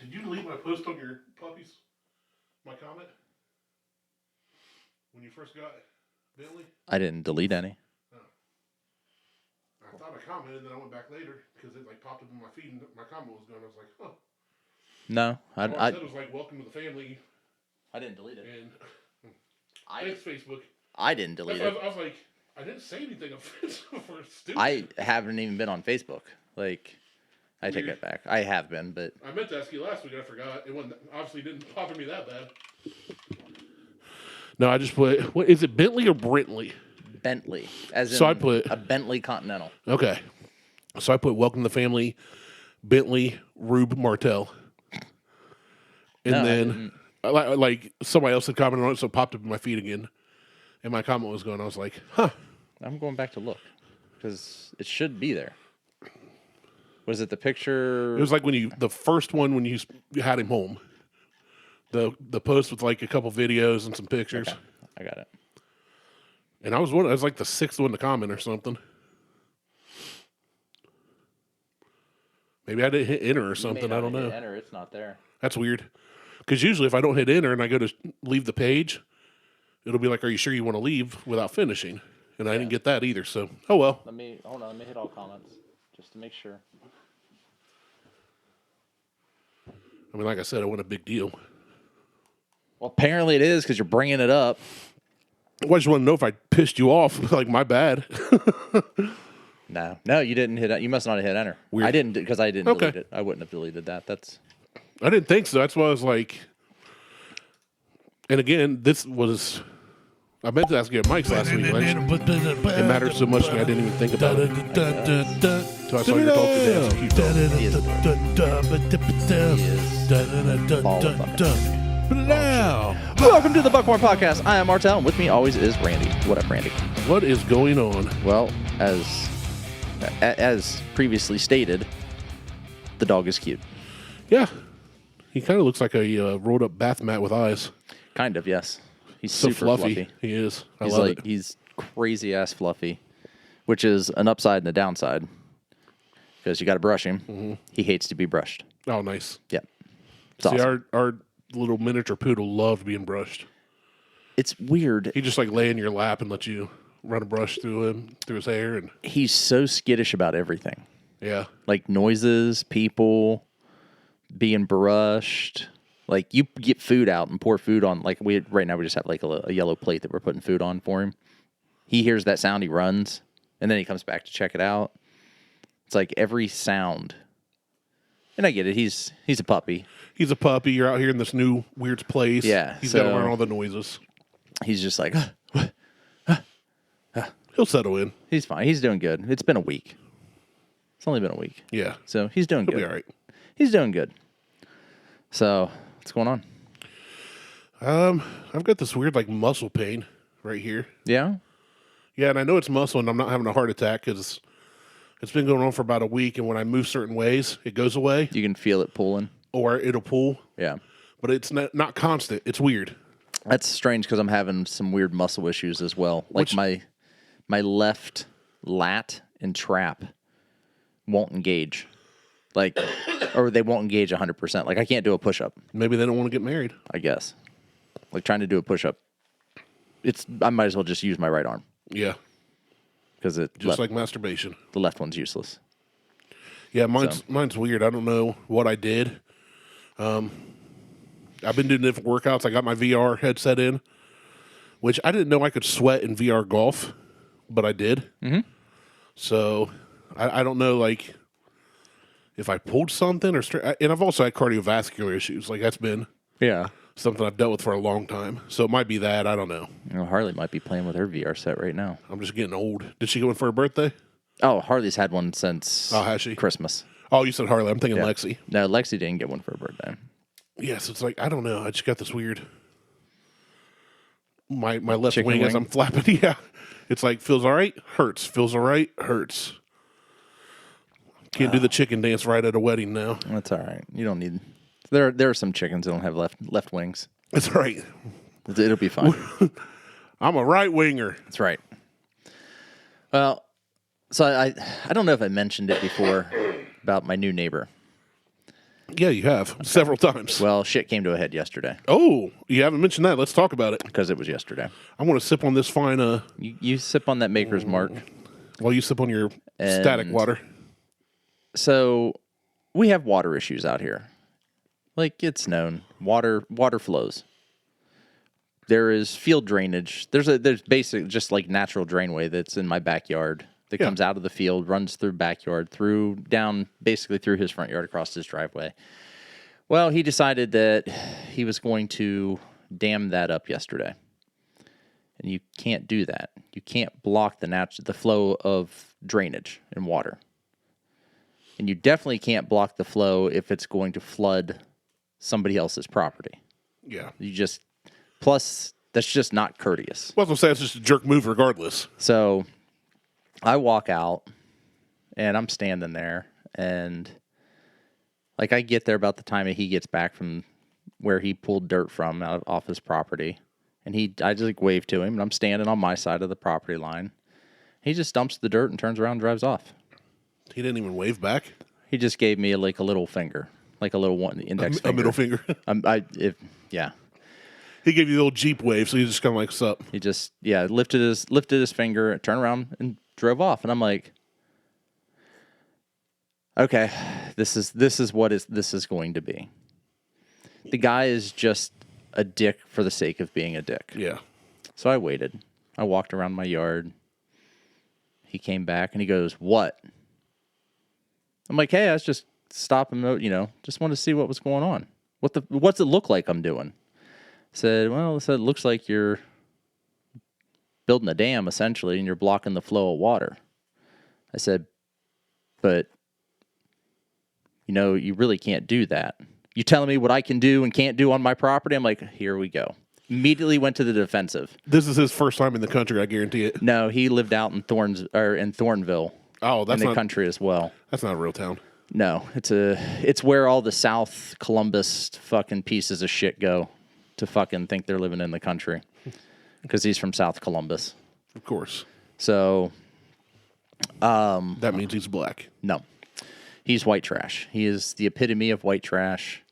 Did you delete my post on your puppies? My comment? When you first got Bentley? I didn't delete any. Oh. I thought I commented, then I went back later because it like popped up in my feed and my comment was gone. I was like, huh. No. All I said was like, welcome to the family. I didn't delete it. And thanks, Facebook. I didn't delete it. I was like, I didn't say anything offensive or stupid. I haven't even been on Facebook. Like, I take it back. I have been, but... I meant to ask you last week, I forgot. It obviously didn't bother me that bad. No, I just put, what is it, Bentley or Brentley? Bentley. As in so I put, a Bentley Continental. Okay. So I put welcome to the family, Bentley, Rube, Martelle. And then, like, somebody else had commented on it, so it popped up in my feed again. And my comment was going, I was like, huh. I'm going back to look. Because it should be there. Was it the picture? It was like the first one when you had him home. The post with like a couple videos and some pictures. Okay. I got it. And I was like the sixth one to comment or something. Maybe I didn't hit enter or something. I don't know. Enter, it's not there. That's weird. Because usually if I don't hit enter and I go to leave the page, it'll be like, are you sure you want to leave without finishing? And I didn't get that either. So, oh well. Hold on. Let me hit all comments just to make sure. I mean, like I said, it wasn't a big deal. Well, apparently it is because you're bringing it up. Well, I just want to know if I pissed you off. Like, my bad. No, you didn't hit it. You must not have hit enter. Weird. I didn't because I didn't delete it. I wouldn't have deleted that. I didn't think so. That's why I was like... And again, I meant to ask you at Mike's last week. It mattered so much to me, I didn't even think about it. So I saw your dog today. That's a cute dog. Welcome to the Buckhorn Podcast. I am Martelle, and with me always is Randy. What up, Randy? What is going on? Well, as previously stated, the dog is cute. Yeah. He kind of looks like a rolled up bath mat with eyes. Kind of, yes. He's so super fluffy. He is. I love it. He's crazy ass fluffy, which is an upside and a downside because you got to brush him. Mm-hmm. He hates to be brushed. Oh, nice. Yeah. See, awesome. Our little miniature poodle loved being brushed. It's weird. He just like lay in your lap and let you run a brush through his hair, and he's so skittish about everything. Yeah. Like noises, people, being brushed. Like, you get food out and pour food on. Like, right now we just have, like, a yellow plate that we're putting food on for him. He hears that sound, he runs, and then he comes back to check it out. It's like every sound. And I get it. He's a puppy. He's a puppy. You're out here in this new weird place. Yeah. He's got to learn all the noises. He's just like, He'll settle in. He's fine. He's doing good. It's been a week. It's only been a week. Yeah. So he's doing good. He'll be all right. He's doing good. So... what's going on? I've got this weird like muscle pain right here. Yeah? Yeah, and I know it's muscle and I'm not having a heart attack because it's been going on for about a week, and when I move certain ways, it goes away. You can feel it pulling. Or it'll pull. Yeah. But it's not constant. It's weird. That's strange because I'm having some weird muscle issues as well. Like my left lat and trap won't engage. Like, or they won't engage 100%. Like, I can't do a push-up. Maybe they don't want to get married. I guess. Like, trying to do a push-up. I might as well just use my right arm. Yeah. Because like masturbation. The left one's useless. Yeah, mine's weird. I don't know what I did. I've been doing different workouts. I got my VR headset in, which I didn't know I could sweat in VR golf, but I did. Mm-hmm. So, I don't know, like... if I pulled something and I've also had cardiovascular issues. Like, that's been something I've dealt with for a long time. So it might be that. I don't know. Harley might be playing with her VR set right now. I'm just getting old. Did she go in for her birthday? Oh, Harley's had one since has she? Christmas. Oh, you said Harley. I'm thinking Lexi. No, Lexi didn't get one for her birthday. Yeah, so it's like, I don't know. I just got this weird... My left wing as I'm flapping. Yeah. It's like, feels all right, hurts. Feels all right, hurts. Can't do the chicken dance right at a wedding now. That's all right. You don't need... There are some chickens that don't have left wings. That's right. It'll be fine. I'm a right winger. That's right. Well, so I don't know if I mentioned it before about my new neighbor. Yeah, you have. Several times. Well, shit came to a head yesterday Oh, you haven't mentioned that. Let's talk about it. because it was yesterday. I want to sip on this fine, You sip on that Maker's Mark. while you sip on your static water. So we have water issues out here. Like, it's known. Water flows. There is field drainage. There's basically just like natural drainway that's in my backyard that comes out of the field, runs through backyard, basically through his front yard, across his driveway. Well, he decided that he was going to dam that up yesterday. And you can't do that. You can't block the flow of drainage and water. And you definitely can't block the flow if it's going to flood somebody else's property. Yeah. Plus, that's just not courteous. Well, I was going to say, it's just a jerk move regardless. So I walk out, and I'm standing there, and like I get there about the time that he gets back from where he pulled dirt from off his property, and I just like wave to him, and I'm standing on my side of the property line. He just dumps the dirt and turns around and drives off. He didn't even wave back? He just gave me a little finger, like a little index finger. A middle finger? Yeah. He gave you the old Jeep wave, so you just kind of like, sup. He just, lifted his finger, turned around, and drove off. And I'm like, okay, this is what this is going to be. The guy is just a dick for the sake of being a dick. Yeah. So I waited. I walked around my yard. He came back, and he goes, what? I'm like, hey, I was just stopping, just wanted to see what was going on. What's it look like I'm doing? Said, it looks like you're building a dam, essentially, and you're blocking the flow of water. I said, but, you really can't do that. You telling me what I can do and can't do on my property? I'm like, here we go. Immediately went to the defensive. This is his first time in the country, I guarantee it. No, he lived out in Thornville. Oh, that's in the country as well. That's not a real town. No, it's where all the South Columbus fucking pieces of shit go to fucking think they're living in the country, because he's from South Columbus. Of course. So, that means he's black. No, he's white trash. He is the epitome of white trash.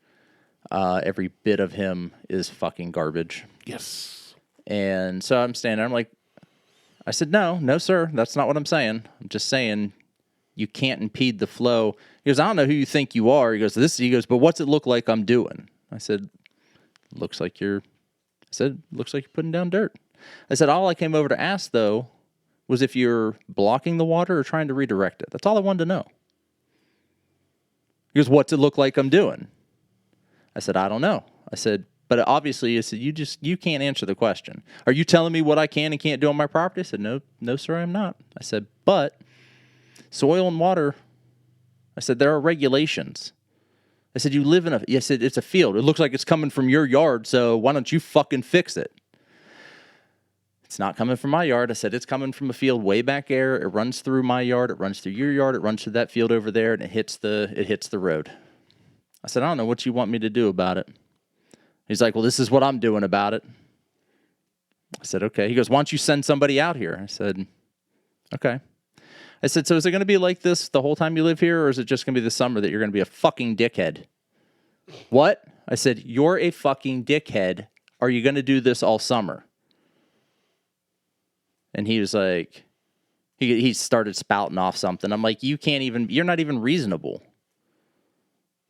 Every bit of him is fucking garbage. Yes. And so I'm standing there. I'm like, I said, no, sir. That's not what I'm saying. I'm just saying you can't impede the flow. He goes, I don't know who you think you are. He goes, but what's it look like I'm doing? I said, looks like you're putting down dirt. I said, all I came over to ask, though, was if you're blocking the water or trying to redirect it. That's all I wanted to know. He goes, what's it look like I'm doing? I said, I don't know. I said, but obviously, I said, you can't answer the question. Are you telling me what I can and can't do on my property? I said, no, sir, I'm not. I said, but soil and water, I said, there are regulations. I said, you live in I said, it's a field. It looks like it's coming from your yard, so why don't you fucking fix it? It's not coming from my yard. I said, it's coming from a field way back there. It runs through my yard. It runs through your yard. It runs through that field over there, and it hits the road. I said, I don't know what you want me to do about it. He's like, well, this is what I'm doing about it. I said, okay. He goes, why don't you send somebody out here? I said, okay. I said, so is it going to be like this the whole time you live here, or is it just going to be the summer that you're going to be a fucking dickhead? What? I said, you're a fucking dickhead. Are you going to do this all summer? And he was like, he started spouting off something. I'm like, you're not even reasonable.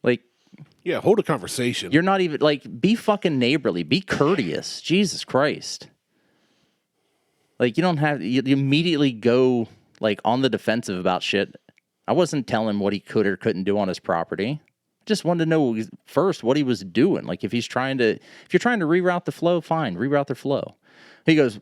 Like, yeah, hold a conversation. You're not even, like, be fucking neighborly. Be courteous. Jesus Christ. Like, you immediately go, like, on the defensive about shit. I wasn't telling him what he could or couldn't do on his property. I just wanted to know first what he was doing. Like, if you're trying to reroute the flow, fine, reroute the flow. He goes,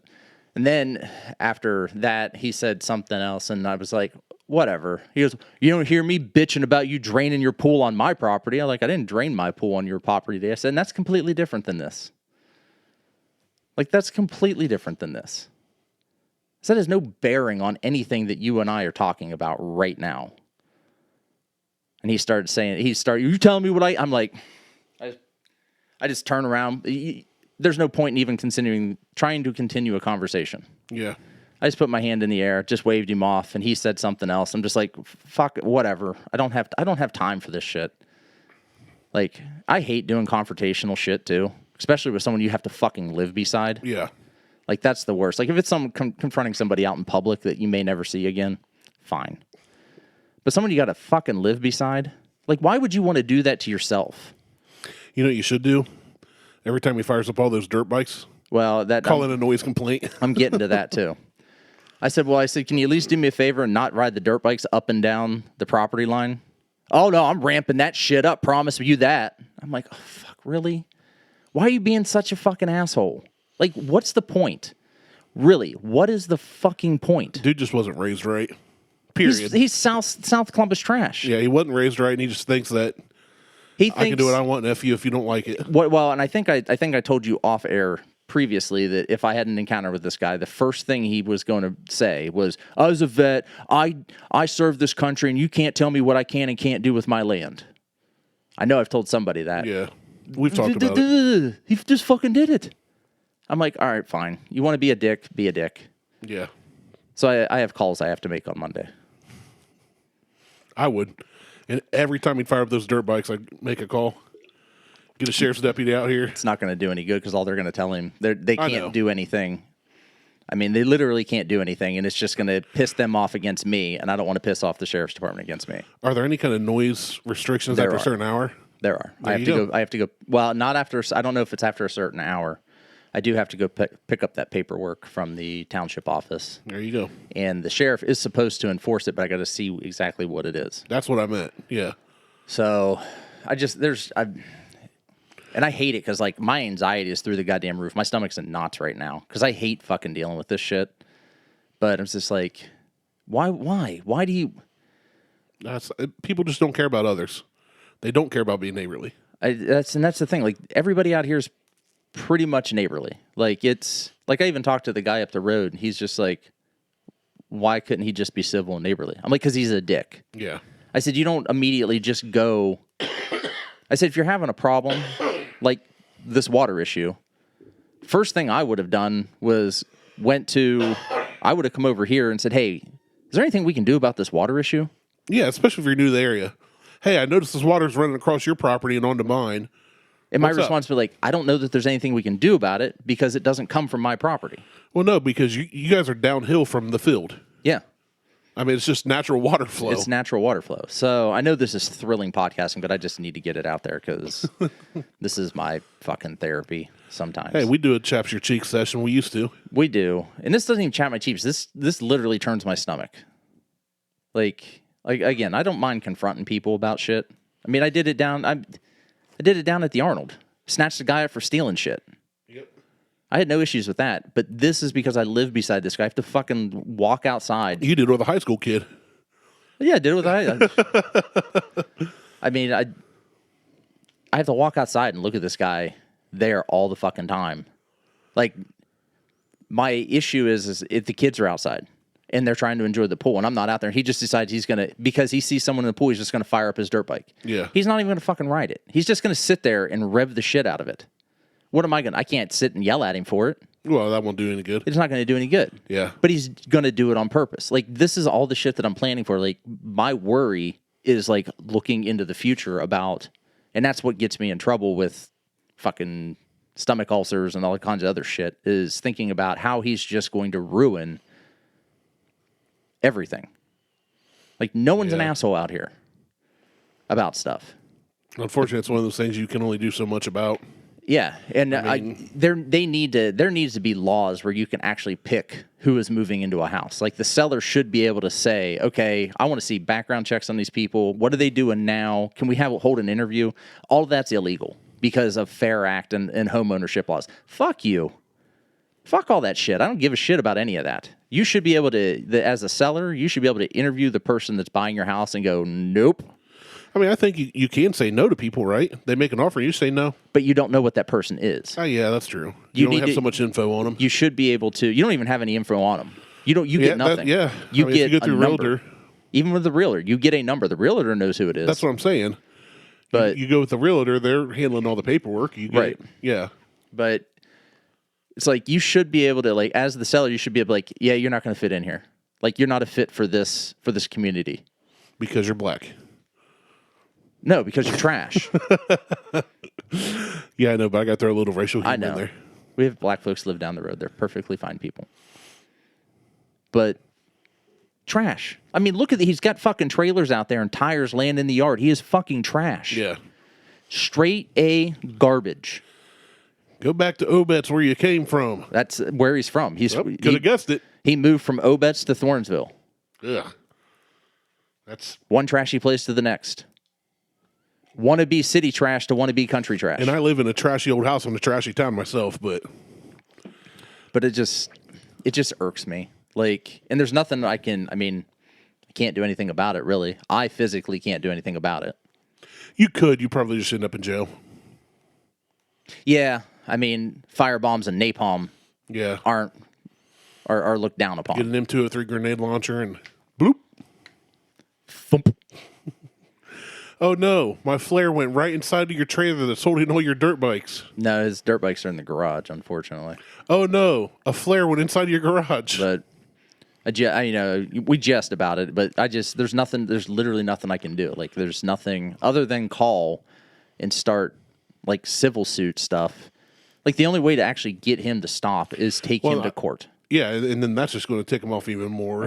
and then after that, he said something else, and I was like, whatever. He goes, you don't hear me bitching about you draining your pool on my property. I didn't drain my pool on your property today. I said, and that's completely different than this. Like, that's completely different than this. So that has no bearing on anything that you and I are talking about right now. And he started saying, you telling me what I'm like, I just turn around. There's no point in even trying to continue a conversation. Yeah. I just put my hand in the air, just waved him off, and he said something else. I'm just like, fuck, whatever. I don't have time for this shit. Like, I hate doing confrontational shit, too. Especially with someone you have to fucking live beside. Yeah. Like, that's the worst. Like, if it's someone confronting somebody out in public that you may never see again, fine. But someone you got to fucking live beside? Like, why would you want to do that to yourself? You know what you should do? Every time he fires up all those dirt bikes, well, call it a noise complaint. I'm getting to that, too. I said, can you at least do me a favor and not ride the dirt bikes up and down the property line? Oh, no, I'm ramping that shit up. Promise you that. I'm like, oh, fuck, really? Why are you being such a fucking asshole? Like, what's the point? Really, what is the fucking point? Dude just wasn't raised right. Period. He's South Columbus trash. Yeah, he wasn't raised right, and he just thinks that I can do what I want and F you if you don't like it. Well, and I think I told you off air previously that if I had an encounter with this guy, the first thing he was going to say was, I was a vet, I served this country, and you can't tell me what I can and can't do with my land. I know I've told somebody that. Yeah, we've talked about it. He just fucking did it. I'm like, all right, fine. You want to be a dick, be a dick. Yeah. So I have calls I have to make on Monday. I would. And every time he'd fire up those dirt bikes, I'd make a call. Get a sheriff's deputy out here. It's not going to do any good because all they're going to tell him, they can't do anything. I mean, they literally can't do anything, and it's just going to piss them off against me, and I don't want to piss off the sheriff's department against me. Are there any kind of noise restrictions after a certain hour? There are. I have to go. Well, not after. I don't know if it's after a certain hour. I do have to go pick up that paperwork from the township office. There you go. And the sheriff is supposed to enforce it, but I got to see exactly what it is. That's what I meant. Yeah. So and I hate it because, like, my anxiety is through the goddamn roof. My stomach's in knots right now because I hate fucking dealing with this shit. But I'm just like, why? Why do you? People just don't care about others. They don't care about being neighborly. That's the thing. Like, everybody out here is pretty much neighborly. Like, it's like I even talked to the guy up the road, and he's just like, why couldn't he just be civil and neighborly? I'm like, because he's a dick. Yeah. I said, you don't immediately just go. I said, if you're having a problem like this water issue, first thing I would have done was I would have come over here and said, hey, is there anything we can do about this water issue? Yeah, especially if you're new to the area. Hey, I noticed this water's running across your property and onto mine. And my response would be like, I don't know that there's anything we can do about it because it doesn't come from my property. Well, no, because you guys are downhill from the field. Yeah. I mean, it's just natural water flow. It's natural water flow. So I know this is thrilling podcasting, but I just need to get it out there because this is my fucking therapy sometimes. Hey, we do a chaps your cheeks session. We used to. We do. And this doesn't even chap my cheeks. This literally turns my stomach. Like again, I don't mind confronting people about shit. I mean, I did it down at the Arnold. Snatched a guy up for stealing shit. Yep. I had no issues with that, but this is because I live beside this guy. I have to fucking walk outside. You did it with a high school kid. Yeah, I did it with I mean, I have to walk outside and look at this guy there all the fucking time. Like, my issue is if the kids are outside and they're trying to enjoy the pool and I'm not out there, and he just decides because he sees someone in the pool, he's just going to fire up his dirt bike. Yeah. He's not even going to fucking ride it. He's just going to sit there and rev the shit out of it. What am I going to? I can't sit and yell at him for it. Well, that won't do any good. It's not going to do any good. Yeah. But he's going to do it on purpose. Like, this is all the shit that I'm planning for. Like, my worry is, like, looking into the future about, and that's what gets me in trouble with fucking stomach ulcers and all kinds of other shit, is thinking about how he's just going to ruin everything. Like, no one's an asshole out here about stuff. Unfortunately, it's one of those things you can only do so much about. Yeah, and there needs to be laws where you can actually pick who is moving into a house. Like, the seller should be able to say, okay, I want to see background checks on these people. What are they doing now? Can we hold an interview? All of that's illegal because of Fair Act and home ownership laws. Fuck you. Fuck all that shit. I don't give a shit about any of that. You should be able to, as a seller, you should be able to interview the person that's buying your house and go, nope. I mean, I think you can say no to people, right? They make an offer, and you say no. But you don't know what that person is. Oh, yeah, that's true. You don't have so much info on them. You should be able to. You don't even have any info on them. You get nothing. You get if you go through a realtor. Number. Even with the realtor, you get a number. The realtor knows who it is. That's what I'm saying. But you go with the realtor, they're handling all the paperwork. Right. Yeah. But it's like you should be able to, like, as the seller, you should be able to, like, yeah, you're not going to fit in here. Like, you're not a fit for this community. Because you're black. No, because you're trash. Yeah, I know, but I got to throw a little racial humor I know. in there. We have black folks live down the road. They're perfectly fine people. But trash. I mean, look at he's got fucking trailers out there and tires laying in the yard. He is fucking trash. Yeah. Straight A garbage. Go back to Obet's where you came from. That's where he's from. Could have guessed it. He moved from Obet's to Thornsville. Ugh. That's one trashy place to the next. Wannabe city trash to wannabe country trash. And I live in a trashy old house in a trashy town myself, but it just irks me. Like, and there's nothing I can't do anything about it, really. I physically can't do anything about it. You probably just end up in jail. Yeah, I mean, firebombs and napalm are looked down upon. Get an M203 grenade launcher and bloop. Thump. Oh no, my flare went right inside of your trailer that's holding all your dirt bikes. No, his dirt bikes are in the garage, unfortunately. Oh no, a flare went inside your garage. But we jest about it, but there's literally nothing I can do. Like, there's nothing other than call and start like civil suit stuff. Like, the only way to actually get him to stop is take him to court. Yeah, and then that's just going to tick him off even more.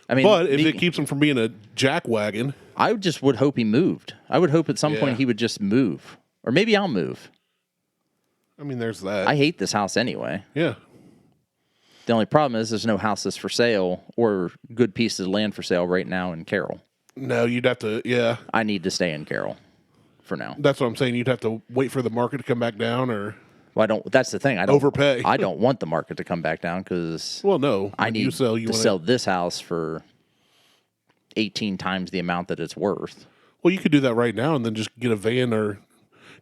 But if it keeps him from being a jackwagon, I would hope he moved. I would hope at some point he would just move, or maybe I'll move. I mean, there's that. I hate this house anyway. Yeah. The only problem is there's no houses for sale or good pieces of land for sale right now in Carroll. No, you'd have to, yeah. I need to stay in Carroll for now. That's what I'm saying. You'd have to wait for the market to come back down, or... Well, that's the thing. I don't overpay. I don't want the market to come back down because... Well, no. I need to sell this house for 18 times the amount that it's worth. Well, you could do that right now and then just get a van or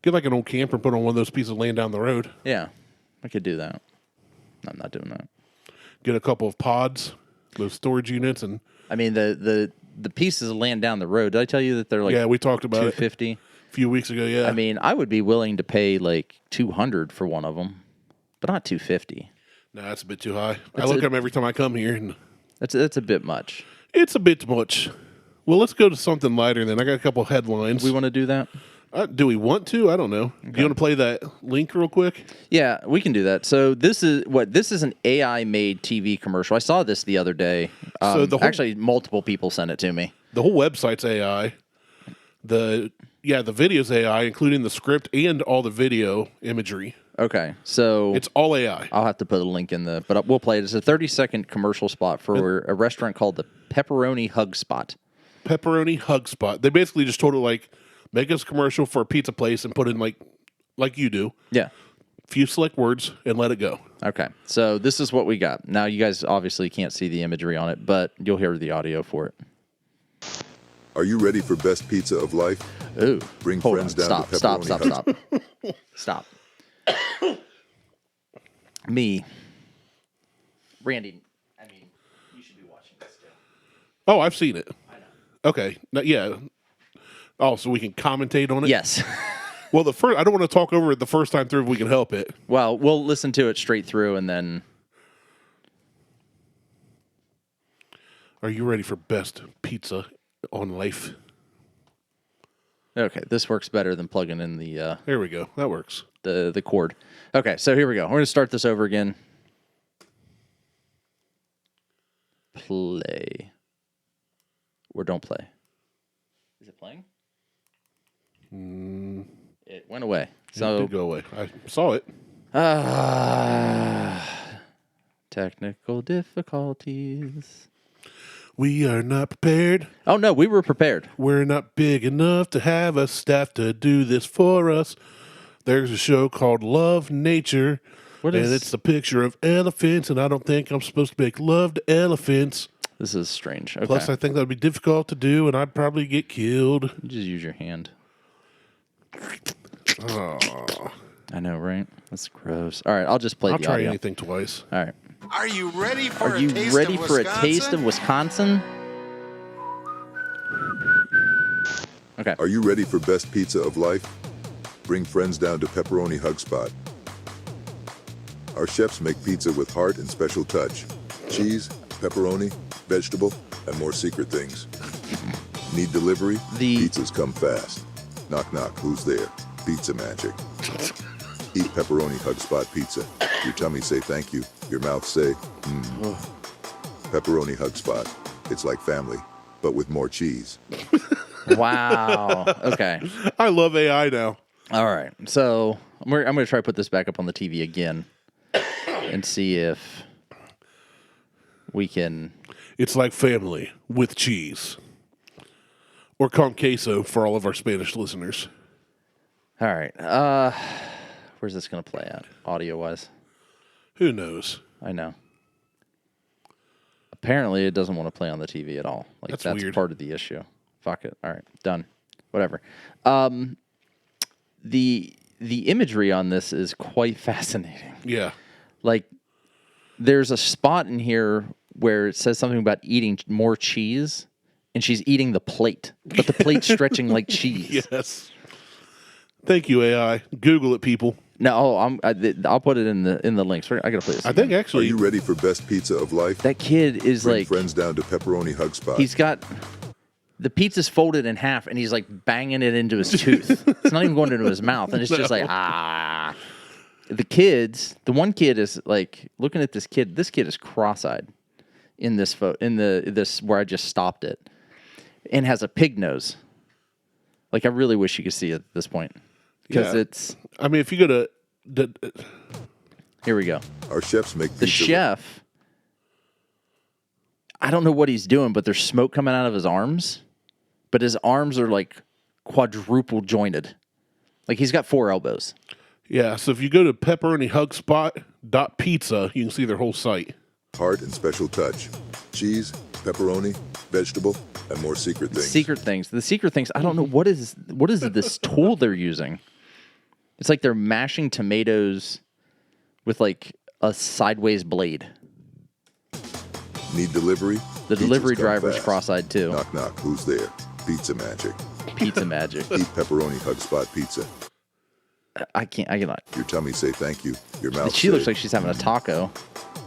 get like an old camper and put on one of those pieces of land down the road. Yeah, I could do that. I'm not doing that. Get a couple of pods, those storage units, and... I mean, the pieces of land down the road, did I tell you that they're like... Yeah, we talked about $250? A few weeks ago, yeah. I mean, I would be willing to pay like $200 for one of them, but not $250. No, that's a bit too high. I look at them every time I come here, and... That's a bit much. It's a bit much. Well, let's go to something lighter then. I got a couple headlines. We want to do that? Do we want to? I don't know. Okay. Do you want to play that link real quick? Yeah, we can do that. So this is an AI-made TV commercial. I saw this the other day. Actually, multiple people sent it to me. The whole website's AI. The video's AI, including the script and all the video imagery. Okay, so it's all AI. I'll have to put a link in but we'll play it. It's a 30-second commercial spot for a restaurant called the Pepperoni Hug Spot. Pepperoni Hug Spot. They basically just told it, like, make us a commercial for a pizza place and put in, like you do. Yeah. Few select words and let it go. Okay, so this is what we got. Now, you guys obviously can't see the imagery on it, but you'll hear the audio for it. Are you ready for best pizza of life? Ooh. Bring friends down to Pepperoni. Stop. Me. Randy, I mean, you should be watching this too. Oh, I've seen it. I know. Okay. Yeah. Oh, so we can commentate on it? Yes. Well, I don't want to talk over it the first time through if we can help it. Well, we'll listen to it straight through and then... Are you ready for best pizza on life? Okay, this works better than plugging in the... There we go. That works. The cord. Okay, so here we go. We're going to start this over again. Play. Or don't play. Is it playing? It went away. So it did go away. I saw it. Technical difficulties. We are not prepared. Oh, no, we were prepared. We're not big enough to have a staff to do this for us. There's a show called Love Nature, and it's a picture of elephants, and I don't think I'm supposed to make love to elephants. This is strange. Okay. Plus, I think that would be difficult to do, and I'd probably get killed. You just use your hand. Oh. I know, right? That's gross. All right, I'll just play the audio. I'll try anything twice. All right. Are you ready for a taste of Wisconsin? Okay. Are you ready for best pizza of life? Bring friends down to Pepperoni Hug Spot. Our chefs make pizza with heart and special touch. Cheese, pepperoni, vegetable, and more secret things. Need delivery? The- Pizzas come fast. Knock, knock, who's there? Pizza magic. Eat Pepperoni Hug Spot pizza. Your tummy say thank you. Your mouth say, Pepperoni Hug Spot. It's like family, but with more cheese. Wow. Okay. I love AI now. All right. So I'm going to try to put this back up on the TV again and see if we can. It's like family with cheese. Or con queso for all of our Spanish listeners. All right. Where's this going to play at, audio-wise? Who knows? I know. Apparently, it doesn't want to play on the TV at all. Like that's weird. part of the issue. Fuck it. All right, done. Whatever. The imagery on this is quite fascinating. Yeah. Like, there's a spot in here where it says something about eating more cheese, and she's eating the plate, but the plate's stretching like cheese. Yes. Thank you, AI. Google it, people. No, I'll put it in the links. I gotta play this. I think Are actually, you ready for best pizza of life? that kid is Bring like, friends down to Pepperoni Hug Spot. he's got the pizza's folded in half, and he's like banging it into his tooth. It's not even going into his mouth, and it's just like the one kid is like looking at this kid. This kid is cross-eyed in this this where I just stopped it, and has a pig nose. Like I really wish you could see it at this point because it's. I mean, if you go to Here we go. Our chefs make The pizza. chef. I don't know what he's doing, but there's smoke coming out of his arms. But his arms are like quadruple jointed. Like he's got 4 elbows. yeah, so if you go to pepperoniHugSpot.pizza, you can see their whole site. Heart and special touch. Cheese, pepperoni, vegetable, and more secret things. Secret things. The secret things. I don't know what is this tool they're using. It's like they're mashing tomatoes with like a sideways blade. Need delivery? The Pizzas delivery come driver's fast. cross-eyed too. Knock, knock, who's there? Pizza magic. Pizza magic. Eat Pepperoni Hug Spot pizza. I cannot. Your tummy say thank you. Your mouth She say looks like she's having a taco.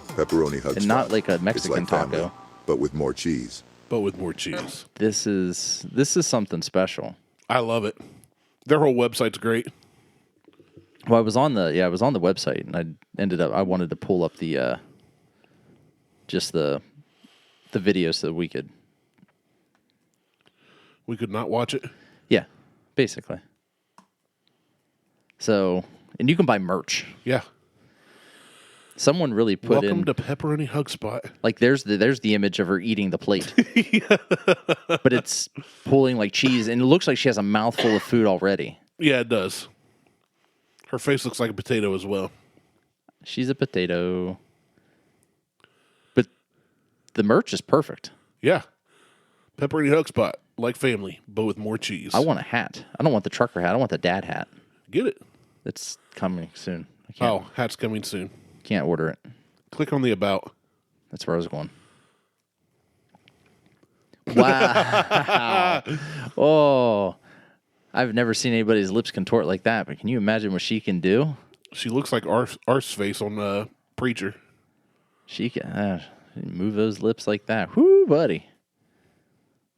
Pepperoni Hug And Spot. not like a It's Mexican like family, taco. but with more cheese. But with more cheese. This is something special. I love it. Their whole website's great. Well, I was on the website, and I wanted to pull up the just the video so that we could not watch it. yeah, basically. So, and you can buy merch. Yeah. Someone really put Welcome in to Pepperoni Hug Spot. like there's the image of her eating the plate, but it's pulling like cheese, and it looks like she has a mouthful of food already. Yeah, it does. Her face looks like a potato as well. She's a potato, but the merch is perfect. Yeah. Pepperoni Hug Spot, like family, but with more cheese. I want a hat. I don't want the trucker hat. I want the dad hat. Get it. It's coming soon. Oh, hat's coming soon. Can't order it. Click on the about. That's where I was going. Wow. Oh, I've never seen anybody's lips contort like that, but can you imagine what she can do? She looks like Arse face on Preacher. She can move those lips like that. Whoo, buddy.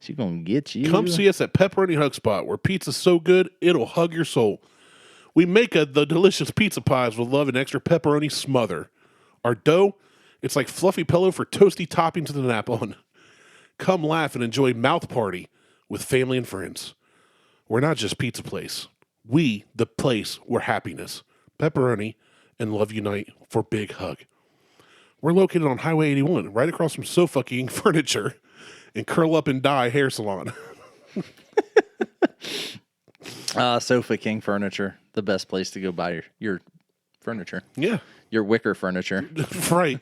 She gonna get you. Come see us at Pepperoni Hug Spot, where pizza's so good, it'll hug your soul. We make the delicious pizza pies with love and extra pepperoni smother. Our dough, it's like fluffy pillow for toasty toppings to nap on. Come laugh and enjoy mouth party with family and friends. We're not just pizza place. We, the place where happiness, pepperoni, and love unite for big hug. We're located on Highway 81, right across from Sofa King Furniture and Curl Up and Die Hair Salon. Sofa King Furniture, the best place to go buy your furniture. Yeah. Your wicker furniture. Right.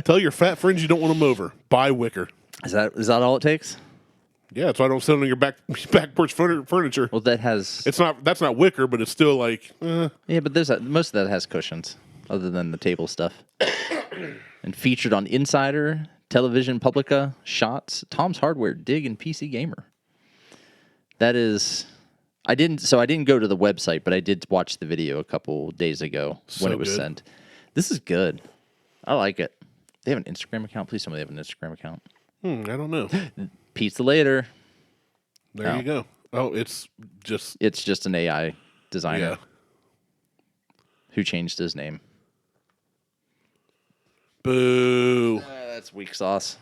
Tell your fat friends you don't want them over. Buy wicker. Is that all it takes? Yeah, that's why I don't sit on your back porch furniture. Well, that's not wicker, but it's still like yeah, but most of that has cushions, other than the table stuff. And featured on Insider, Television Publica, Shots, Tom's Hardware, Dig, and PC Gamer. That is, I didn't go to the website, but I did watch the video a couple days ago when it was sent. This is good. I like it. They have an Instagram account. Please tell me they have an Instagram account. I don't know. Pizza later. There you go. Oh, it's just an AI designer. Yeah. Who changed his name. Boo. That's weak sauce.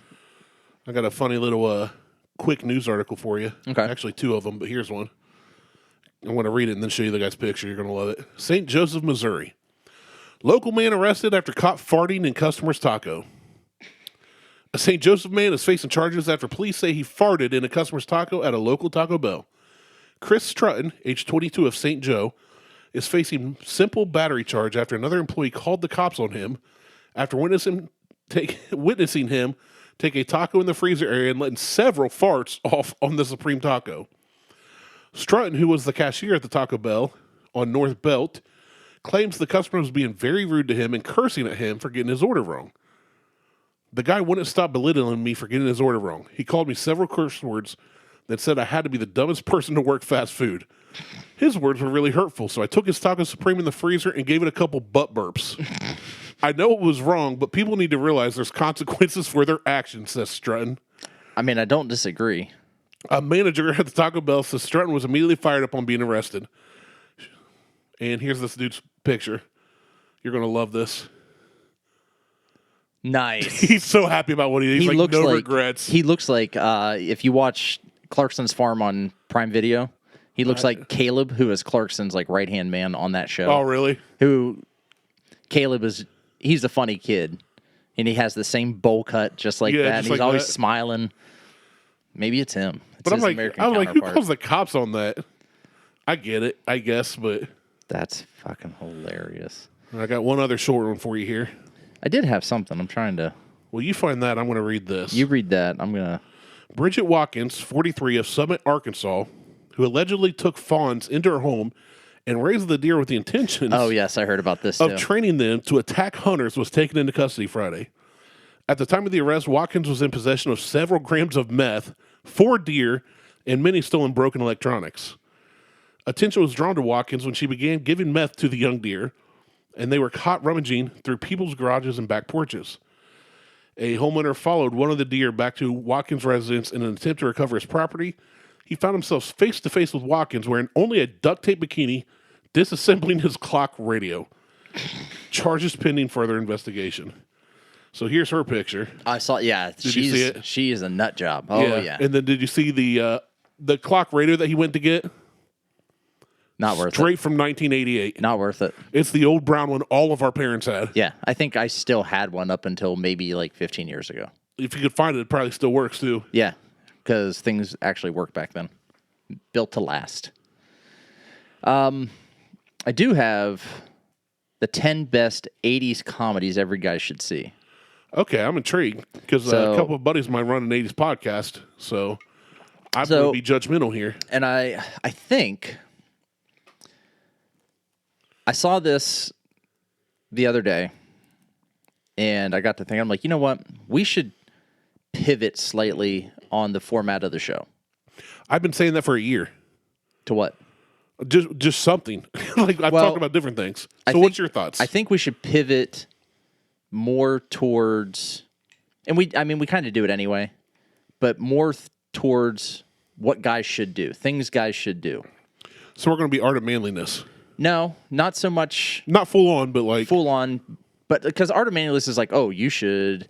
I got a funny little quick news article for you. Okay. Actually, 2 of them, but here's one. I want to read it and then show you the guy's picture. You're going to love it. St. Joseph, Missouri. Local man arrested after caught farting in customer's taco. A St. Joseph man is facing charges after police say he farted in a customer's taco at a local Taco Bell. Chris Strutton, age 22 of St. Joe, is facing simple battery charge after another employee called the cops on him after witnessing him take a taco in the freezer area and letting several farts off on the Supreme Taco. Strutton, who was the cashier at the Taco Bell on North Belt, claims the customer was being very rude to him and cursing at him for getting his order wrong. The guy wouldn't stop belittling me for getting his order wrong. He called me several curse words that said I had to be the dumbest person to work fast food. His words were really hurtful, so I took his Taco Supreme in the freezer and gave it a couple butt burps. I know it was wrong, but people need to realize there's consequences for their actions, says Strutton. I mean, I don't disagree. A manager at the Taco Bell says Strutton was immediately fired up on being arrested. And here's this dude's picture. You're going to love this. Nice. He's so happy about what he did. He's like, no regrets. He looks like, if you watch Clarkson's Farm on Prime Video, he looks like Caleb, who is Clarkson's like right-hand man on that show. Oh, really? Caleb he's a funny kid, and he has the same bowl cut just like that, and he's like always that. smiling. Maybe it's him. But I'm like, who calls the cops on that? I get it, I guess, but that's fucking hilarious. I got one other short one for you here. I did have something. I'm trying to. Well, you find that. I'm going to read this. You read that. I'm going to. Bridget Watkins, 43, of Summit, Arkansas, who allegedly took fawns into her home and raised the deer with the intentions Oh, yes, I heard about this, of too. training them to attack hunters, was taken into custody Friday. At the time of the arrest, Watkins was in possession of several grams of meth, 4 deer, and many stolen broken electronics. Attention was drawn to Watkins when she began giving meth to the young deer, and they were caught rummaging through people's garages and back porches. A homeowner followed one of the deer back to Watkins' residence in an attempt to recover his property. He found himself face-to-face with Watkins wearing only a duct tape bikini, disassembling his clock radio. Charges pending further investigation. So here's her picture. I saw, yeah. Did you see it? She is a nut job. Oh, yeah. And then did you see the clock radio that he went to get? Not worth it. Straight from 1988. Not worth it. It's the old brown one all of our parents had. Yeah, I think I still had one up until maybe like 15 years ago. If you could find it, it probably still works too. Yeah, because things actually worked back then. Built to last. I do have the 10 best 80s comedies every guy should see. Okay, I'm intrigued because a couple of buddies of mine run an 80s podcast, so I'm going to be judgmental here. And I think I saw this the other day, and I got to think, I'm like, you know what? We should pivot slightly on the format of the show. I've been saying that for a year. To what? Just something. Like I've talked about different things. So what's your thoughts? I think we should pivot more towards, and we kind of do it anyway, but more towards what guys should do, things guys should do. So we're going to be Art of Manliness. No, not so much. Not full on, but like full on, but because Art of Manliness is like, oh, you should,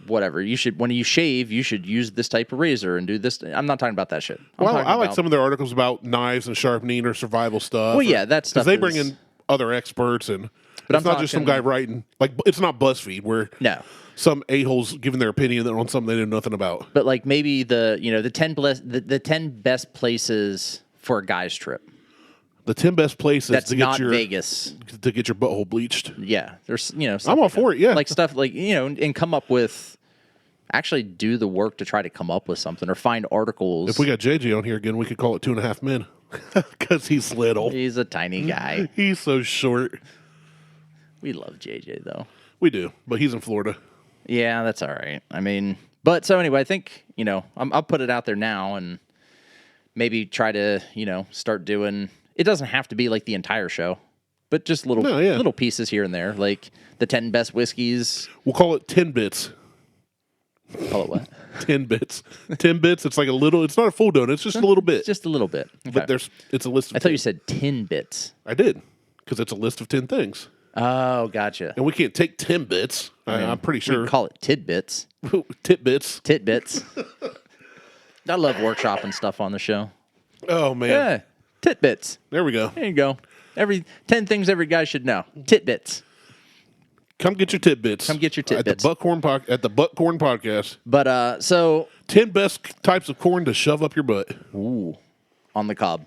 whatever. You should, when you shave, you should use this type of razor and do this. I'm not talking about that shit. I like some of their articles about knives and sharpening or survival stuff. Well, yeah, that stuff. Because they bring in other experts, and it's not just some guy writing. Like, it's not BuzzFeed where some a-holes giving their opinion on something they know nothing about. But like maybe the 10 best places for a guy's trip. The 10 best places that's to get not your Vegas to get your butthole bleached. Yeah, there's I'm all for it. Yeah, like stuff like and come up with. Actually, do the work to try to come up with something or find articles. If we got JJ on here again, we could call it 2.5 Men because he's little. He's a tiny guy. He's so short. We love JJ though. We do, but he's in Florida. Yeah, that's all right. I mean, but so anyway, I think I'll put it out there now and maybe try to start doing. It doesn't have to be like the entire show, but just little pieces here and there, like the 10 best whiskeys. We'll call it 10 bits. Call it what? 10 bits. 10 bits. It's like a little. It's not a full donut. It's just a little bit. It's just a little bit. Okay. But it's a list of I thought you said 10 bits. I did. Because it's a list of 10 things. Oh, gotcha. And we can't take 10 bits. I'm pretty sure. We call it tidbits. Titbits. Titbits. I love workshopping stuff on the show. Oh, man. Yeah. Titbits. There we go. There you go. 10 things every guy should know. Titbits. Come get your tidbits. Come get your tidbits. At the Buckhorn Podcast. But, so. 10 best types of corn to shove up your butt. Ooh. On the cob.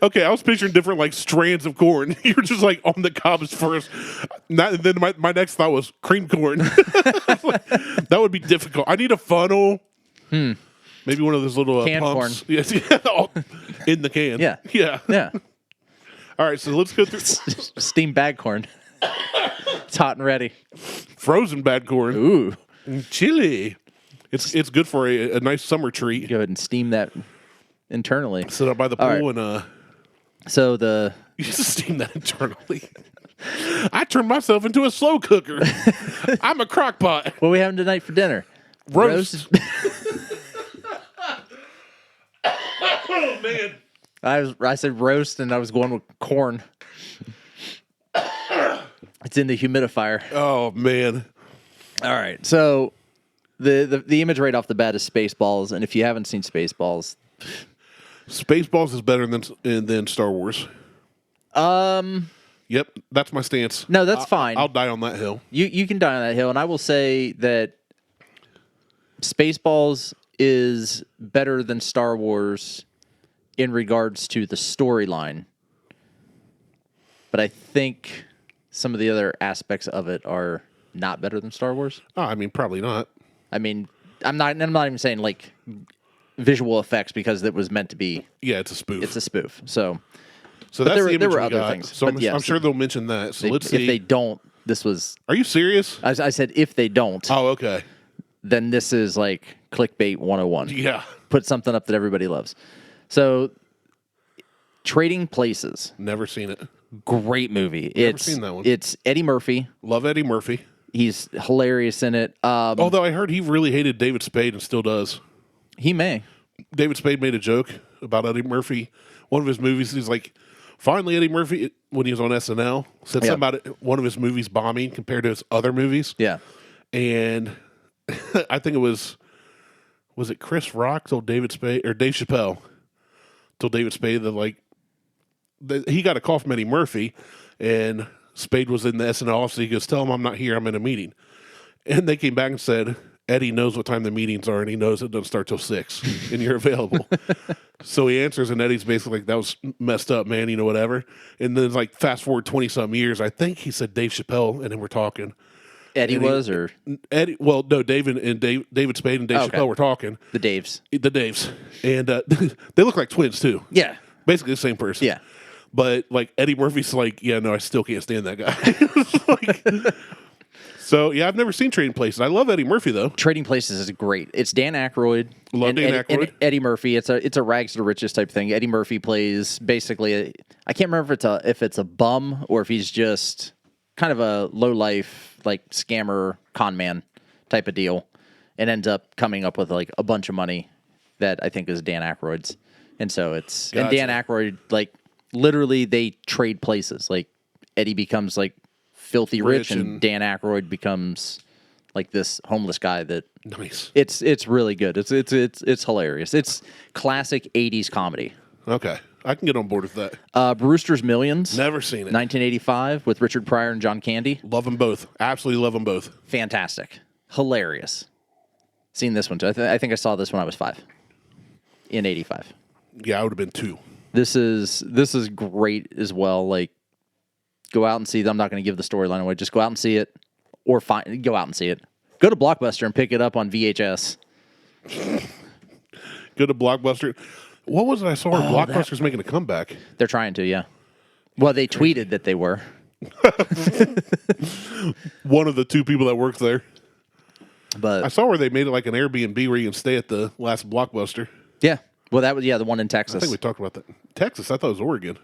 Okay, I was picturing different like strands of corn. You're just like on the cobs first. Then my next thought was cream corn. That would be difficult. I need a funnel. Maybe one of those little canned pumps. corn. Yes, in the can. Yeah. Yeah. All right, so let's go through Steamed bag corn. It's hot and ready. frozen bad corn. Ooh. Chili. It's good for a nice summer treat. Go ahead and steam that internally. Sit up by the pool and So the you just steam that internally. I turned myself into a slow cooker. I'm a crock pot. what are we having tonight for dinner? Roast. Oh man. I said roast and I was going with corn. It's in the humidifier. Oh man. All right. So the image right off the bat is Spaceballs, and if you haven't seen Spaceballs, Spaceballs is better than Star Wars. Yep, that's my stance. No, that's fine. I'll die on that hill. You can die on that hill, and I will say that Spaceballs is better than Star Wars in regards to the storyline. But I think some of the other aspects of it are not better than Star Wars. Oh, I mean, probably not. I mean, I'm not even saying like visual effects because it was meant to be. Yeah, it's a spoof. It's a spoof. So that's the image there were we other got. things. So But I'm sure they'll mention that. So let's see. If they don't, this was. Are you serious? I said if they don't, Oh, okay. then this is like clickbait 101. Yeah. Put something up that everybody loves. So, Trading Places. Never seen it. Great movie. Never seen that one. It's Eddie Murphy. Love Eddie Murphy. He's hilarious in it. Although I heard he really hated David Spade and still does. He may. David Spade made a joke about Eddie Murphy. One of his movies, he's like, finally Eddie Murphy, when he was on SNL, said something about one of his movies bombing compared to his other movies. Yeah. And I think it was it Chris Rock told David Spade, or Dave Chappelle told David Spade that he got a call from Eddie Murphy, and Spade was in the SNL office. He goes, tell him I'm not here, I'm in a meeting. And they came back and said, Eddie knows what time the meetings are, and he knows it doesn't start till 6, and you're available. So he answers, and Eddie's basically like, that was messed up, man, whatever. And then like fast forward 20-some years, I think he said Dave Chappelle, and then we're talking. Eddie was, or? Eddie, well, no, David Spade and Dave Chappelle were talking. The Daves. The Daves. And they look like twins, too. Yeah. Basically the same person. Yeah. But, like, Eddie Murphy's like, yeah, no, I still can't stand that guy. So, yeah, I've never seen Trading Places. I love Eddie Murphy, though. Trading Places is great. It's Dan Aykroyd. Love Dan Aykroyd. And Eddie Murphy. It's a rags to the riches type thing. Eddie Murphy plays basically, I can't remember if it's a bum or if he's just kind of a low-life, like, scammer, con man type of deal, and ends up coming up with, like, a bunch of money that I think is Dan Aykroyd's. And so it's... Gotcha. And Dan Aykroyd, like, literally they trade places. Like, Eddie becomes, like, filthy rich and Dan Aykroyd becomes, like, this homeless guy that... Nice. It's really good. It's hilarious. It's classic 80s comedy. Okay. I can get on board with that. Brewster's Millions. Never seen it. 1985 with Richard Pryor and John Candy. Love them both. Absolutely love them both. Fantastic. Hilarious. Seen this one too. I think I saw this when I was 5. In 85. Yeah, I would have been 2. This is great as well. Like, go out and see them. I'm not going to give the storyline away. Just go out and see it, or go out and see it. Go to Blockbuster and pick it up on VHS. Go to Blockbuster. What was it I saw? Blockbuster's making a comeback. They're trying to, yeah. Well, they tweeted that they were. One of the 2 people that worked there. But I saw where they made it like an Airbnb where you can stay at the last Blockbuster. yeah. Well, that was the one in Texas. I think we talked about that. Texas, I thought it was Oregon.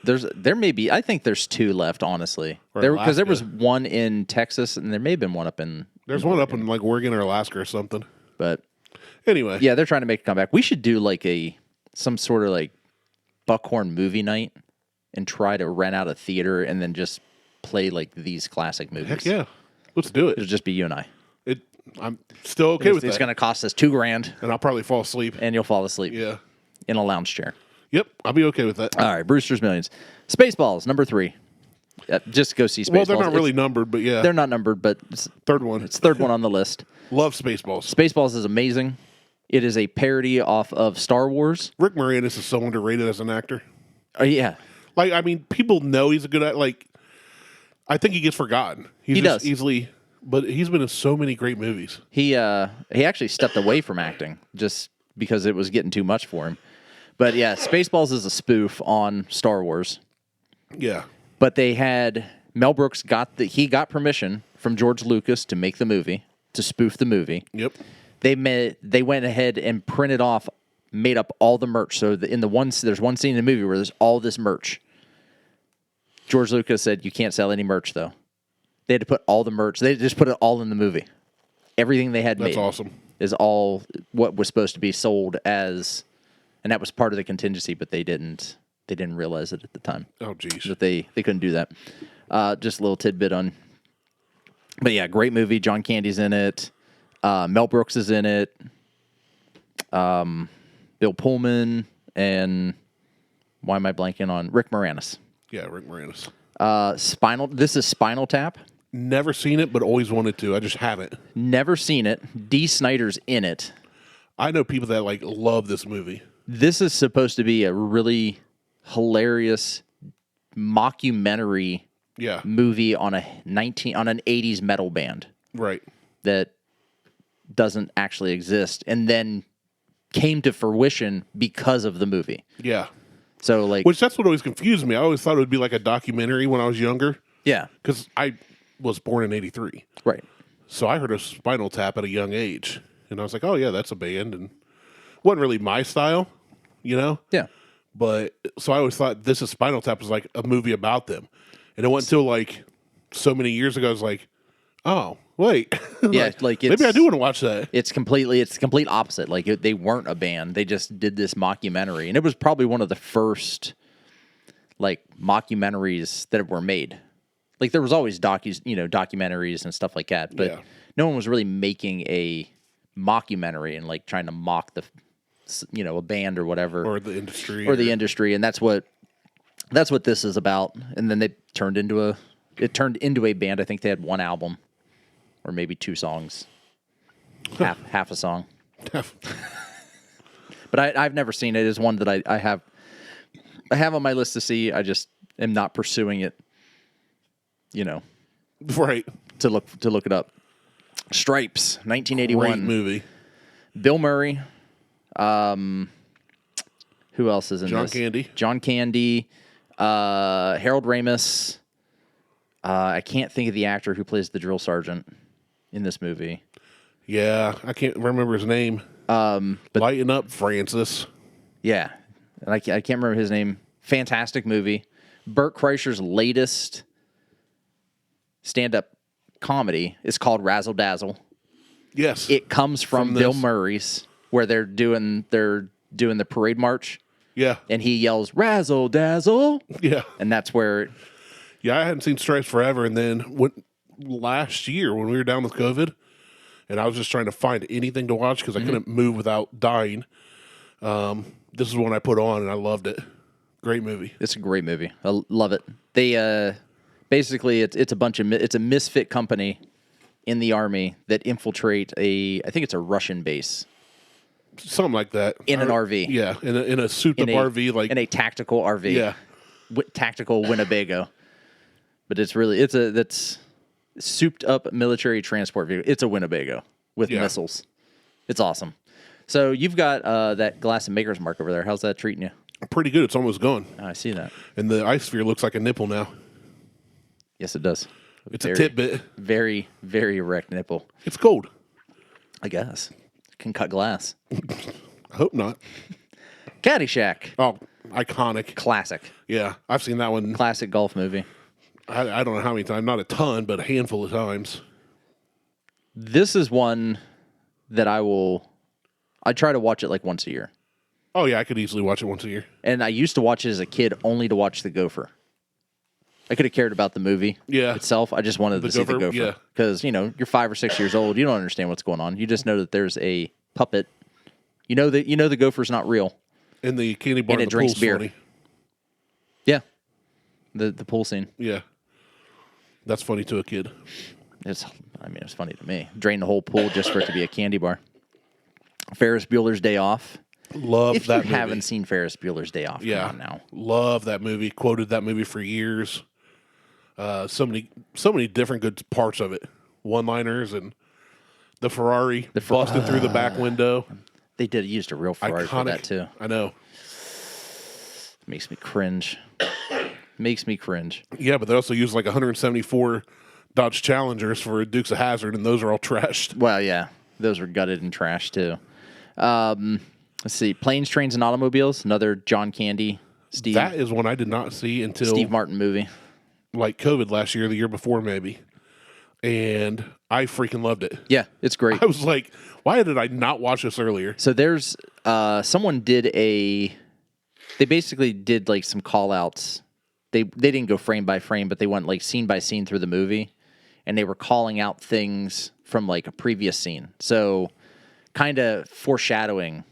There may be. I think there's 2 left, honestly. Or Because there Alaska. was one in Texas, and there may have been one up in There's one up in like Oregon or Alaska or something. But anyway, yeah, they're trying to make a comeback. We should do like some sort of like Buckhorn movie night and try to rent out a theater and then just play like these classic movies. Heck yeah, let's do it. It'll just be you and I. I'm still okay with that. It's going to cost us $2,000, and I'll probably fall asleep. and you'll fall asleep. Yeah. In a lounge chair. Yep, I'll be okay with that. All right, Brewster's Millions. Spaceballs, number 3. Just go see Spaceballs. Well, they're not really numbered, but yeah. They're not numbered, but third one. It's third one on the list. Love Spaceballs. Spaceballs is amazing. It is a parody off of Star Wars. Rick Moranis is so underrated as an actor. Yeah. Like, I mean, people know he's a good actor. Like, I think he gets forgotten. He does. Easily, but he's been in so many great movies. He actually stepped away from acting just because it was getting too much for him. But yeah, Spaceballs is a spoof on Star Wars. Yeah. But they had Mel Brooks got permission from George Lucas to make the movie, to spoof the movie. Yep. They went ahead and made up all the merch. So there's one scene in the movie where there's all this merch. George Lucas said you can't sell any merch though. They had to put all the merch. They just put it all in the movie. Everything they had made. That's awesome. Is all what was supposed to be sold as. And that was part of the contingency, but they didn't realize it at the time. Oh, geez. That they couldn't do that. Just a little tidbit on. But yeah, great movie. John Candy's in it. Mel Brooks is in it. Bill Pullman and why am I blanking on Rick Moranis? Yeah, Rick Moranis. This is Spinal Tap. Never seen it, but always wanted to. I just haven't. Never seen it. Dee Snider's in it. I know people that like love this movie. This is supposed to be a really hilarious mockumentary movie on an 80s metal band. Right. That doesn't actually exist and then came to fruition because of the movie. Yeah. So like which that's what always confused me. I always thought it would be like a documentary when I was younger. Yeah. Cuz I was born in 83. Right. So I heard of Spinal Tap at a young age and I was like, "Oh yeah, that's a band." And wasn't really my style, you know? Yeah. But so I always thought This Is Spinal Tap was like a movie about them. And it wasn't until like so many years ago I was like, "Oh, wait." Yeah, like maybe I do want to watch that. It's complete opposite. Like they weren't a band. They just did this mockumentary. And it was probably one of the first like mockumentaries that were made. Like there was always documentaries and stuff like that, but no one was really making a mockumentary and like trying to mock the a band or whatever or the industry and that's what this is about. And then they turned into a band. I think they had one album or maybe 2 songs, half a song. But I've never seen it. It's one that I have on my list to see. I just am not pursuing it. Right. To look it up. Stripes, 1981 Great movie. Bill Murray. Who else is in this? John Candy. Harold Ramis. I can't think of the actor who plays the drill sergeant in this movie. Yeah, I can't remember his name. But Lighten Up, Francis. Yeah, and I can't remember his name. Fantastic movie. Burt Kreischer's latest stand-up comedy is called Razzle Dazzle. Yes, it comes from Bill Murray's, where they're doing the parade march. Yeah, and he yells Razzle Dazzle. Yeah, and that's where. Yeah, I hadn't seen Stripes forever, and then last year when we were down with COVID, and I was just trying to find anything to watch because I couldn't move without dying. This is one I put on, and I loved it. Great movie. It's a great movie. I love it. They basically it's a misfit company in the army that infiltrate I think it's a Russian base. Something like that. In an RV. Yeah, in a souped-up RV. Like in a tactical RV. Yeah. Tactical Winnebago. But that's souped-up military transport vehicle. It's a Winnebago with missiles. It's awesome. So you've got that glass of Maker's Mark over there. How's that treating you? Pretty good. It's almost gone. Oh, I see that. And the ice sphere looks like a nipple now. Yes, it does. It's a tidbit. Very, very erect nipple. It's cold. I guess. Can cut glass. I hope not. Caddyshack. Oh, iconic. Classic. Yeah, I've seen that one. Classic golf movie. I don't know how many times. Not a ton, but a handful of times. This is one that I try to watch it like once a year. Oh, yeah, I could easily watch it once a year. And I used to watch it as a kid only to watch the gopher. I could have cared about the movie itself. I just wanted to see the gopher. Yeah. Because, you're 5 or 6 years old. You don't understand what's going on. You just know that there's a puppet. You know the gopher's not real. And the candy bar and it drinks beer. Funny. Yeah. The pool scene. Yeah. That's funny to a kid. It's funny to me. Drain the whole pool just for it to be a candy bar. Ferris Bueller's Day Off. Love if that you movie. haven't seen Ferris Bueller's Day Off, come on now. Love that movie. Quoted that movie for years. So many different good parts of it. One-liners and the Ferrari busted through the back window. They used a real Ferrari for that too. I know. Makes me cringe. Yeah, but they also used like 174 Dodge Challengers for Dukes of Hazzard, and those are all trashed. Well, yeah, those were gutted and trashed too. Let's see, Planes, Trains, and Automobiles. Another John Candy. Steve. That is one I did not see until Steve Martin movie. Like COVID last year, the year before maybe, and I freaking loved it. Yeah, it's great. I was like, why did I not watch this earlier? So there's someone they basically did like some call outs. They didn't go frame by frame, but they went like scene by scene through the movie, and they were calling out things from like a previous scene. So kind of foreshadowing.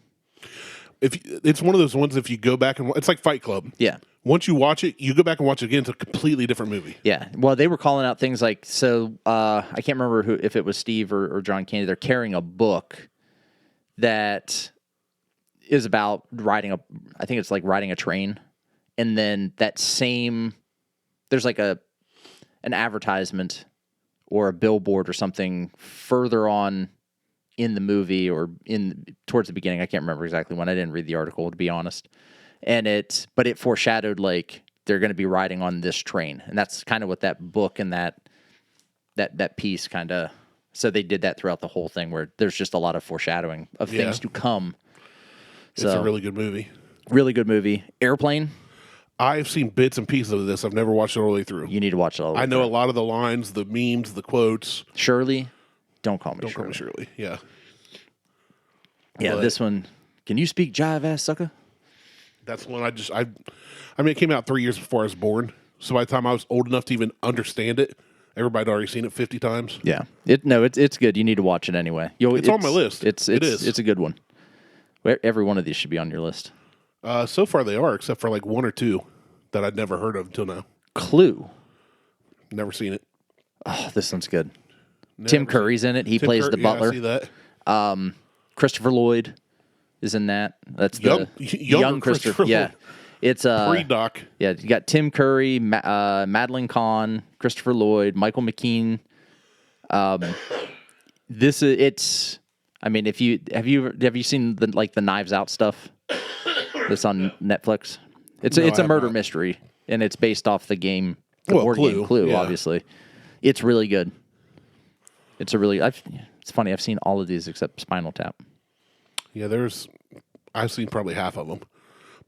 It's one of those ones, if you go back and it's like Fight Club. Yeah. Once you watch it, you go back and watch it again. It's a completely different movie. Yeah. Well, they were calling out things like, I can't remember if it was Steve or John Candy. They're carrying a book that is about riding a train. And then there's like an advertisement or a billboard or something further on in the movie or towards the beginning. I can't remember exactly when. I didn't read the article, to be honest. But it foreshadowed like they're going to be riding on this train, and that's kind of what that book and that piece kind of. So they did that throughout the whole thing, where there's just a lot of foreshadowing of things to come. It's a really good movie. Really good movie. Airplane. I've seen bits and pieces of this. I've never watched it all the way through. You need to watch it all the way I know a lot of the lines, the memes, the quotes. Shirley. Don't call me Don't Shirley. call me Shirley. Yeah. Yeah, but this one. Can you speak jive, ass sucker? That's one I mean, it came out 3 years before I was born. So by the time I was old enough to even understand it, everybody had already seen it 50 times. Yeah. It's good. You need to watch it anyway. It's on my list. It is. It's a good one. Every one of these should be on your list. So far they are, except for like one or two that I'd never heard of until now. Clue. Never seen it. Oh, this one's good. Tim Curry's in it. He plays the butler. I see that. Christopher Lloyd is in that. That's the young Christopher. Yeah. It's pre-doc. Yeah, you got Tim Curry, Madeline Kahn, Christopher Lloyd, Michael McKean. It's. I mean, have you seen the Knives Out stuff? That's on Netflix. It's a murder mystery, and it's based off the game, board game Clue. Yeah. Obviously, it's really good. It's funny. I've seen all of these except Spinal Tap. Yeah, I've seen probably half of them,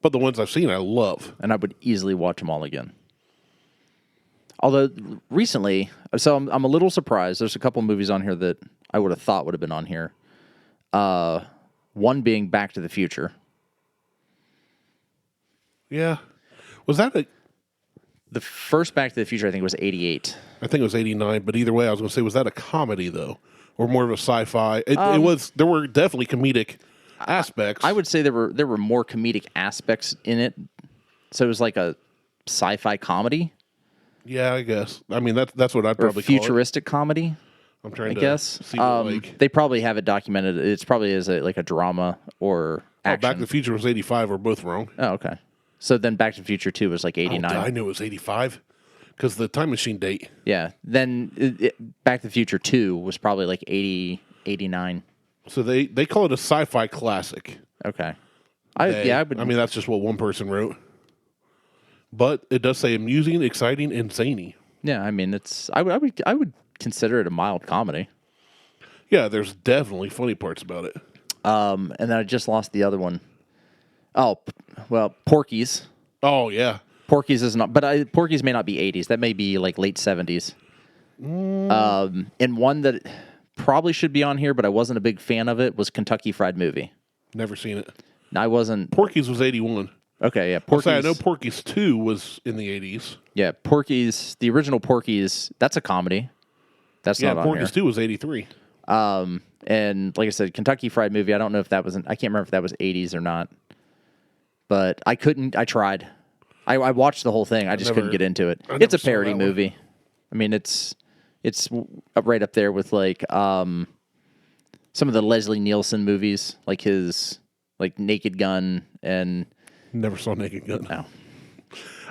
but the ones I've seen I love, and I would easily watch them all again. Although recently, so I'm a little surprised. There's a couple movies on here that I would have thought would have been on here. One being Back to the Future. Yeah, was that the first Back to the Future? I think it was 88. I think it was 89. But either way, I was going to say, was that a comedy though, or more of a sci-fi? It was. There were definitely comedic aspects. I would say there were more comedic aspects in it. So it was like a sci-fi comedy. Yeah, I guess. I mean, that's what I'd probably call it. Futuristic comedy. I'm trying to guess. See what, they probably have it documented. It's probably as a drama or action. Back to the Future was 85. We're both wrong. Oh, okay. So then Back to the Future 2 was like 89. I knew it was 85 because the time machine date. Yeah. Then Back to the Future 2 was probably like 80, 89. So they call it a sci-fi classic. Okay. I mean, that's just what one person wrote. But it does say amusing, exciting, and zany. Yeah, I mean, I would consider it a mild comedy. Yeah, there's definitely funny parts about it. And then I just lost the other one. Oh, well, Porky's. Oh, yeah. Porky's is not, but Porky's may not be 80s. That may be like late 70s. And one that probably should be on here, but I wasn't a big fan of it, was Kentucky Fried Movie. Never seen it. I wasn't. Porky's was 81. Okay, yeah. Porky's. I know Porky's 2 was in the 80s. Yeah, Porky's, the original Porky's, that's a comedy. That's not on Porky's here. 2 was 83. And like I said, Kentucky Fried Movie, I don't know if that was, I can't remember if that was 80s or not. But I tried. I watched the whole thing. I just couldn't get into it. It's a parody movie. I mean, it's right up there with like some of the Leslie Nielsen movies, like his Naked Gun and... Never saw Naked Gun. No.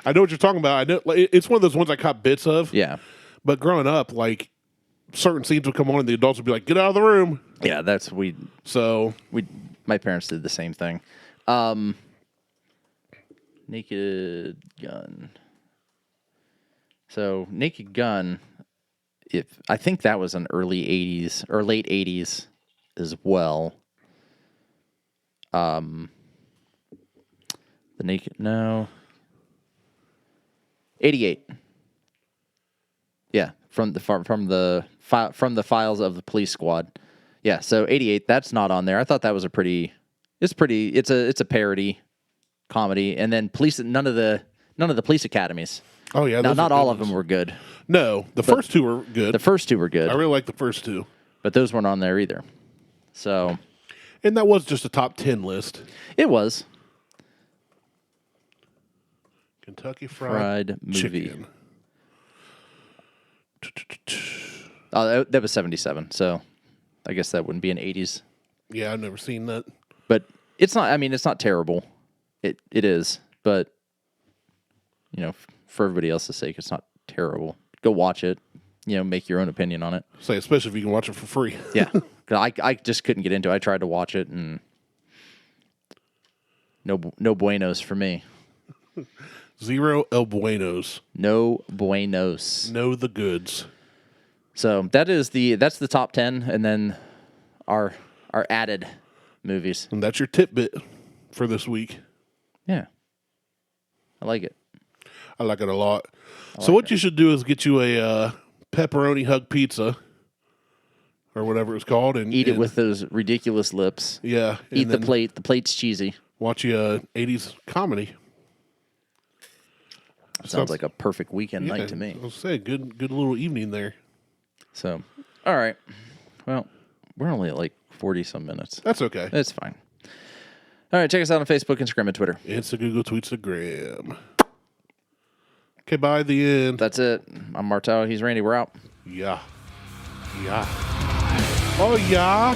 I know what you're talking about. I know it's one of those ones I caught bits of. Yeah. But growing up, like, certain scenes would come on and the adults would be like, "Get out of the room." Yeah, my parents did the same thing. Naked Gun. So Naked Gun, I think that was an early 80s or late 80s as well. The Naked, no. 88. Yeah, from the files of the police squad. Yeah, so 88. That's not on there. I thought that was it's a parody comedy, and then none of the police academies. Oh yeah, now not all of them were good. No, the first two were good. The first two were good. I really like the first two, but those weren't on there either. So, and that was just a top 10 list. It was. Kentucky Fried Movie. Chicken. Oh, that was 77. So, I guess that wouldn't be an 80s. Yeah, I've never seen that. But it's not. I mean, it's not terrible. It is, but for everybody else's sake, it's not terrible. Go watch it. Make your own opinion on it. Say, especially if you can watch it for free. Yeah, I just couldn't get into it. I tried to watch it, and no buenos for me. Zero el buenos. No buenos. No the goods. So that's the top 10, and then our added movies. And that's your tidbit for this week. Yeah, I like it. I like it a lot. So what you should do is get you a pepperoni hug pizza or whatever it's called, and eat it with those ridiculous lips. Yeah, eat the plate. The plate's cheesy. Watch you 80s comedy. Sounds like a perfect weekend night to me. I'll say good little evening there. So, all right. Well, we're only at like 40-some minutes. That's okay. It's fine. All right, check us out on Facebook, Instagram, and Twitter. Google, Tweetstagram. Okay, bye. The end. That's it. I'm Martelle. He's Randy. We're out. Yeah. Yeah. Oh, yeah.